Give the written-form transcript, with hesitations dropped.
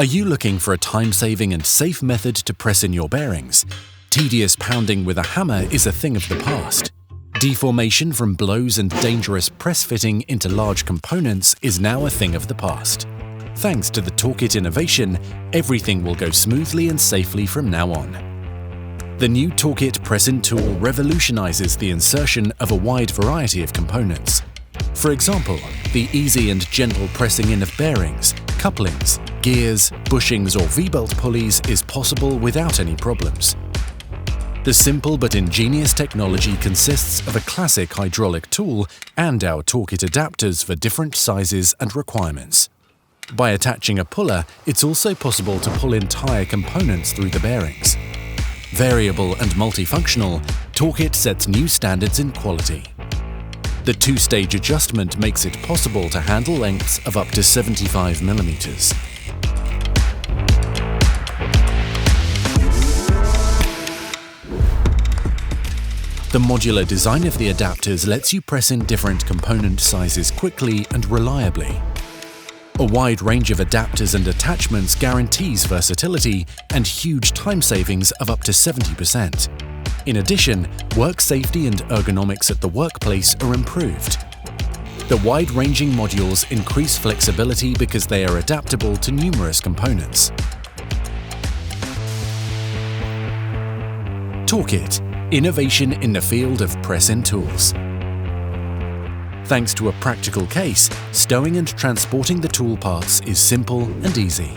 Are you looking for a time-saving and safe method to press in your bearings? Tedious pounding with a hammer is a thing of the past. Deformation from blows and dangerous press fitting into large components is now a thing of the past. Thanks to the Torcit innovation, everything will go smoothly and safely from now on. The new Torcit press-in tool revolutionizes the insertion of a wide variety of components. For example, the easy and gentle pressing in of bearings, couplings, gears, bushings or V-belt pulleys is possible without any problems. The simple but ingenious technology consists of a classic hydraulic tool and our Torcit adapters for different sizes and requirements. By attaching a puller, it's also possible to pull entire components through the bearings. Variable and multifunctional, Torcit sets new standards in quality. The two-stage adjustment makes it possible to handle lengths of up to 75 mm. The modular design of the adapters lets you press in different component sizes quickly and reliably. A wide range of adapters and attachments guarantees versatility and huge time savings of up to 70%. In addition, work safety and ergonomics at the workplace are improved. The wide-ranging modules increase flexibility because they are adaptable to numerous components. Torcit, innovation in the field of press-in tools. Thanks to a practical case, stowing and transporting the tool parts is simple and easy.